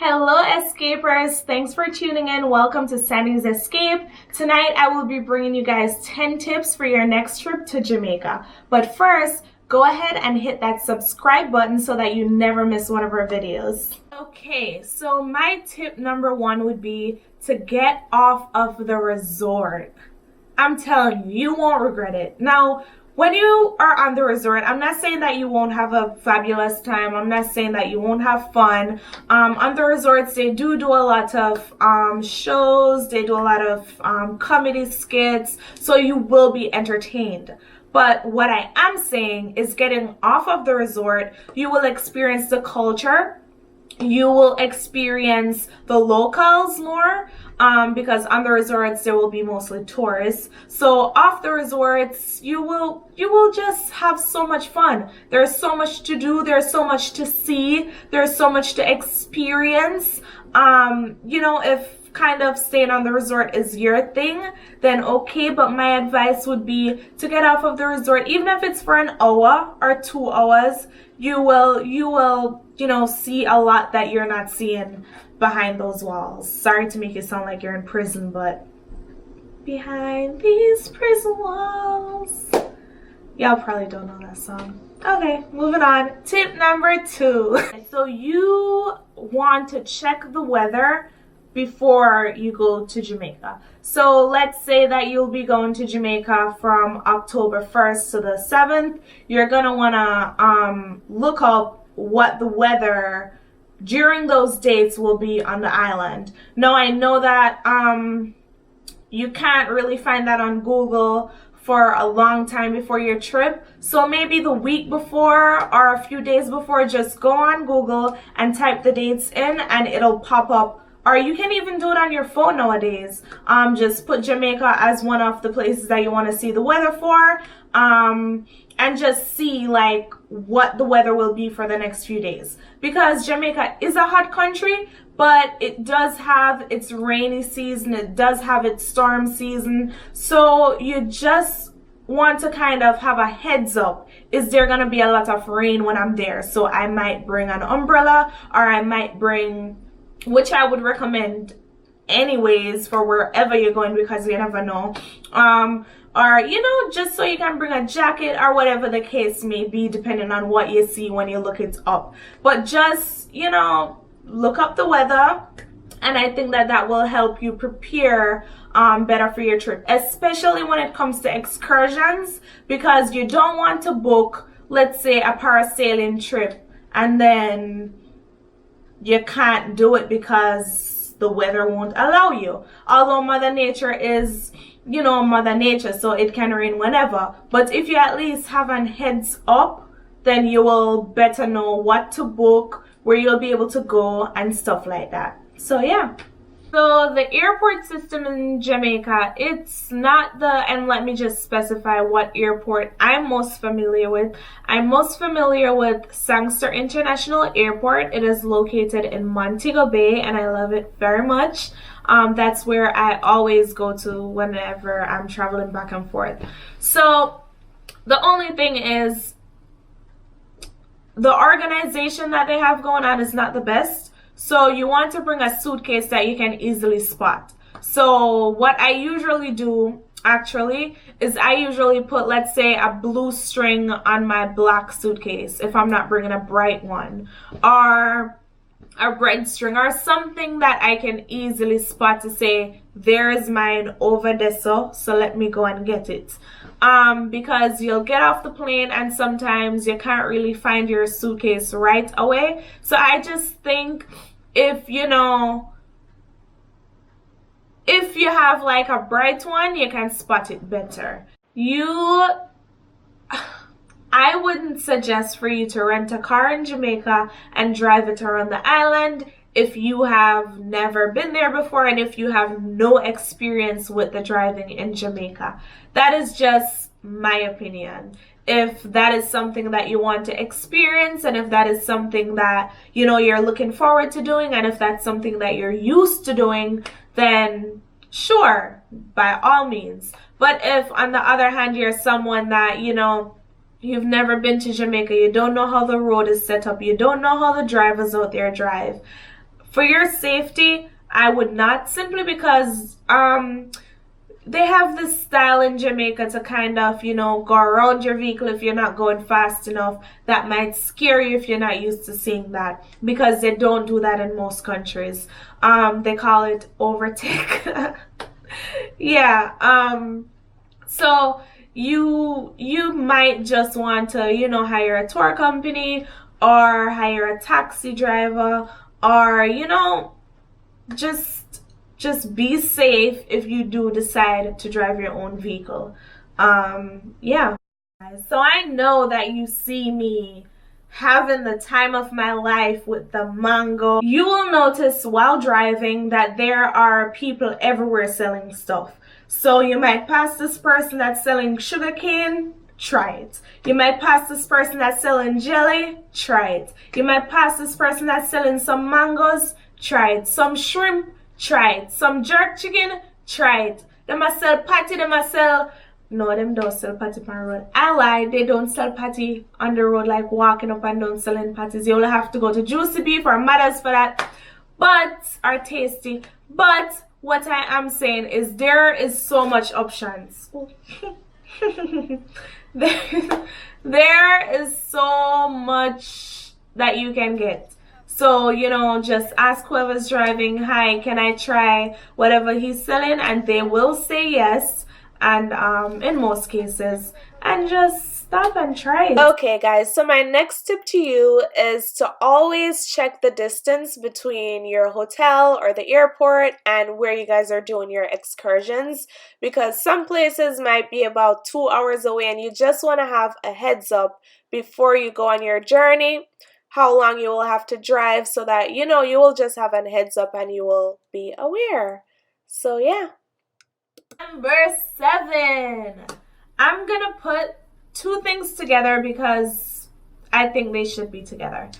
Hello escapers, thanks for tuning in. Welcome to Sanny's Escape. Tonight I will be bringing you guys 10 tips for your next trip to Jamaica. But first, go ahead and hit that subscribe button so that you never miss one of our videos. Okay, so my tip number one would be to get off of the resort. I'm telling you, you won't regret it. Now, when you are on the resort, I'm not saying that you won't have a fabulous time. I'm not saying that you won't have fun. On the resorts, they do a lot of shows. They do a lot of comedy skits. So you will be entertained. But what I am saying is getting off of the resort, you will experience the culture. You will experience the locals more because on the resorts there will be mostly tourists. So off the resorts you will just have so much fun. There's so much to do, there's so much to see, there's so much to experience. If kind of staying on the resort is your thing, then okay, but my advice would be to get off of the resort, even if it's for an hour or 2 hours. You will see a lot that you're not seeing behind those walls. Sorry to make it sound like you're in prison, but behind these prison walls. Y'all probably don't know that song. Okay, moving on. Tip number 2. So you want to check the weather before you go to Jamaica. So let's say that you'll be going to Jamaica from October 1st to the 7th. You're gonna wanna look up what the weather during those dates will be on the island. Now I know that you can't really find that on Google for a long time before your trip, so maybe the week before or a few days before, just go on Google and type the dates in and it'll pop up. Or you can even do it on your phone nowadays. Just put Jamaica as one of the places that you want to see the weather for, and just see like what the weather will be for the next few days. Because Jamaica is a hot country, but it does have its rainy season, it does have its storm season. So you just want to kind of have a heads up. Is there going to be a lot of rain when I'm there? So I might bring an umbrella, or I might bring, which I would recommend anyways for wherever you're going, because you never know. Or just so you can bring a jacket or whatever the case may be, depending on what you see when you look it up. But just look up the weather, and I think that will help you prepare better for your trip, especially when it comes to excursions, because you don't want to book, let's say, a parasailing trip and then you can't do it because the weather won't allow you. Although Mother Nature is, Mother Nature, so it can rain whenever. But if you at least have an heads up, then you will better know what to book, where you'll be able to go, and stuff like that. So yeah. So the airport system in Jamaica, it's not and let me just specify what airport I'm most familiar with. I'm most familiar with Sangster International Airport. It is located in Montego Bay, and I love it very much. That's where I always go to whenever I'm traveling back and forth. So the only thing is, the organization that they have going on is not the best. So you want to bring a suitcase that you can easily spot. So what I usually do actually is I usually put, let's say, a blue string on my black suitcase if I'm not bringing a bright one, or a red string, or something that I can easily spot to say, there is mine over there, so let me go and get it. Because you'll get off the plane and sometimes you can't really find your suitcase right away. So I just think if you have like a bright one, you can spot it better. I wouldn't suggest for you to rent a car in Jamaica and drive it around the island if you have never been there before and if you have no experience with the driving in Jamaica. That is just my opinion. If that is something that you want to experience, and if that is something that you're looking forward to doing, and if that's something that you're used to doing, then sure, by all means. But if on the other hand you're someone that you've never been to Jamaica, you don't know how the road is set up, you don't know how the drivers out there drive, For your safety, I would not, simply because they have this style in Jamaica to kind of, go around your vehicle if you're not going fast enough. That might scare you if you're not used to seeing that, because they don't do that in most countries. They call it overtake. Yeah. So you might just want to, hire a tour company or hire a taxi driver, or, just be safe if you do decide to drive your own vehicle. Yeah. So I know that you see me having the time of my life with the mango. You will notice while driving that there are people everywhere selling stuff. So you might pass this person that's selling sugarcane, try it. You might pass this person that's selling jelly, try it. You might pass this person that's selling some mangoes, try it. Some shrimp, try it. Some jerk chicken, try it. Them a sell patty, them a sell... No, them don't sell patty on the road. I lied, they don't sell patty on the road, like walking up and down selling patties. You will have to go to Juicy Beef or Matters for that. But, are tasty. But, what I am saying is there is so much options. there is so much that you can get. So, just ask whoever's driving, hi, can I try whatever he's selling? And they will say yes. And in most cases, and just stop and try it. Okay, guys, so my next tip to you is to always check the distance between your hotel or the airport and where you guys are doing your excursions, because some places might be about 2 hours away, and you just want to have a heads up before you go on your journey how long you will have to drive, so that you will just have a heads up and you will be aware. So yeah. Number 7. I'm gonna put two things together because I think they should be together.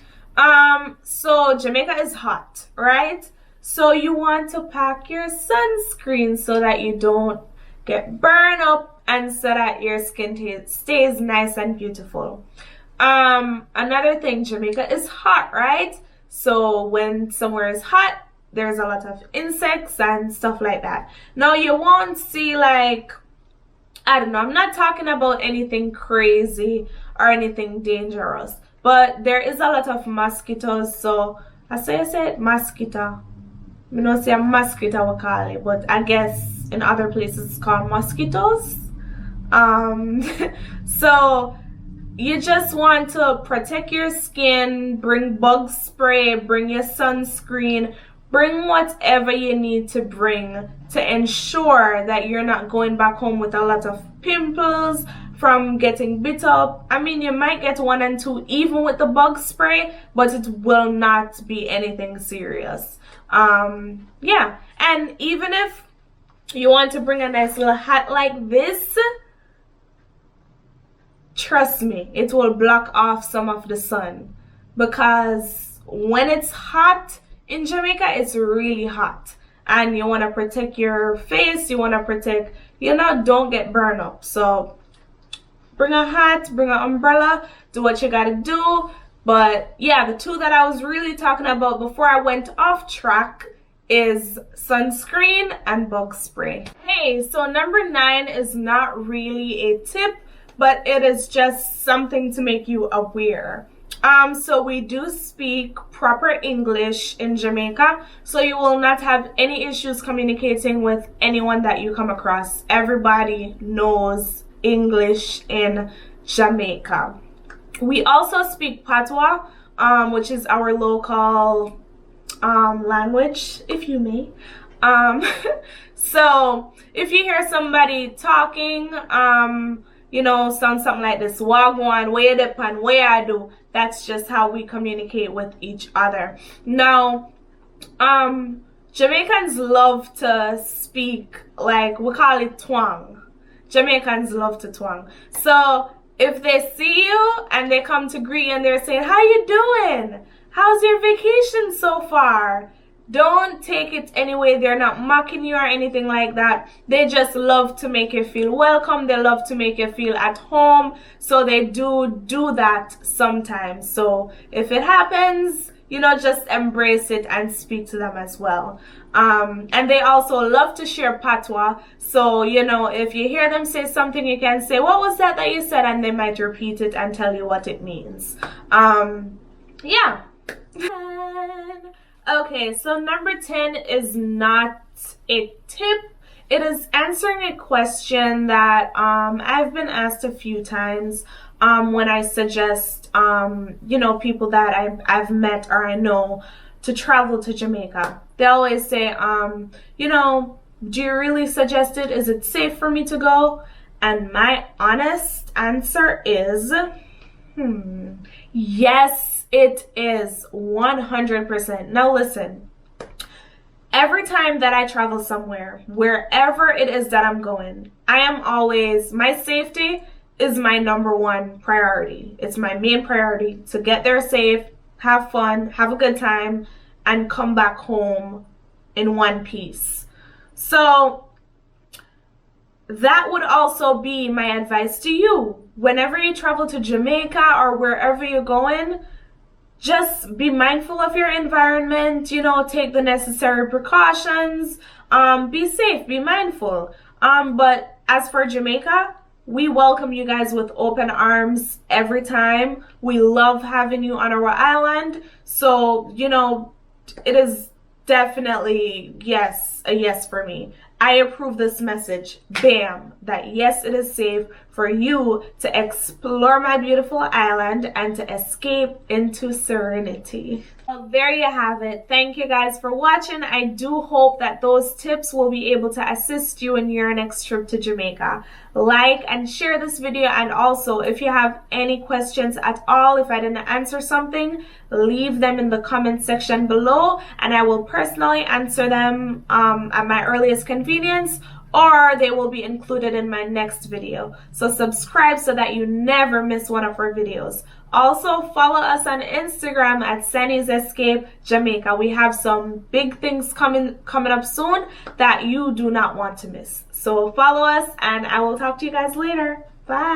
So Jamaica is hot, right? So you want to pack your sunscreen so that you don't get burned up and so that your skin stays nice and beautiful. Another thing, Jamaica is hot, right? So when somewhere is hot, there's a lot of insects and stuff like that. Now you won't see, like, I don't know, I'm not talking about anything crazy or anything dangerous, but there is a lot of mosquitoes. So I say mosquito. I don't say a mosquito we call it, but I guess in other places it's called mosquitoes. So you just want to protect your skin, bring bug spray, bring your sunscreen, bring whatever you need to bring to ensure that you're not going back home with a lot of pimples from getting bit up. I mean, you might get 1 and 2 even with the bug spray, but it will not be anything serious. Yeah, and even if you want to bring a nice little hat like this, trust me, it will block off some of the sun, because when it's hot in Jamaica, it's really hot, and you want to protect your face, you want to protect, don't get burned up. So bring a hat, bring an umbrella, do what you gotta do. But yeah, the two that I was really talking about before I went off track is sunscreen and bug spray. Hey, so number 9 is not really a tip, but it is just something to make you aware. So we do speak proper English in Jamaica, so you will not have any issues communicating with anyone that you come across. Everybody knows English in Jamaica. We also speak Patois, which is our local language, if you may. So if you hear somebody talking, sound something like this, wagwan, where the pan, where I do, that's just how we communicate with each other. Now, Jamaicans love to speak, like, we call it twang. Jamaicans love to twang. So if they see you and they come to greet you and they're saying, how you doing? How's your vacation so far? Don't take it anyway. They're not mocking you or anything like that. They just love to make you feel welcome. They love to make you feel at home. So they do that sometimes. So if it happens, you know, just embrace it and speak to them as well. And they also love to share patois. So, you know, if you hear them say something, you can say, what was that you said? And they might repeat it and tell you what it means. Yeah. Okay, so number 10 is not a tip. It is answering a question that I've been asked a few times when I suggest, you know, people that I've met or I know to travel to Jamaica. They always say, you know, do you really suggest it? Is it safe for me to go? And my honest answer is, yes, it is 100%. Now listen, every time that I travel somewhere, wherever it is that I'm going, I am always, my safety is my number one priority. It's my main priority to get there safe, have fun, have a good time, and come back home in one piece. So that would also be my advice to you. Whenever you travel to Jamaica or wherever you're going, just be mindful of your environment, you know, take the necessary precautions, be safe, be mindful. But as for Jamaica, we welcome you guys with open arms every time. We love having you on our island. So, you know, it is definitely, yes, a yes for me. I approve this message, bam, that yes, it is safe for you to explore my beautiful island and to escape into serenity. Well, there you have it. Thank you guys for watching. I do hope that those tips will be able to assist you in your next trip to Jamaica. Like and share this video, and also if you have any questions at all, if I didn't answer something, leave them in the comment section below and I will personally answer them at my earliest convenience, or they will be included in my next video. So subscribe so that you never miss one of our videos. Also follow us on Instagram at Sanny's Escape Jamaica. We have some big things coming up soon that you do not want to miss. So follow us and I will talk to you guys later. Bye.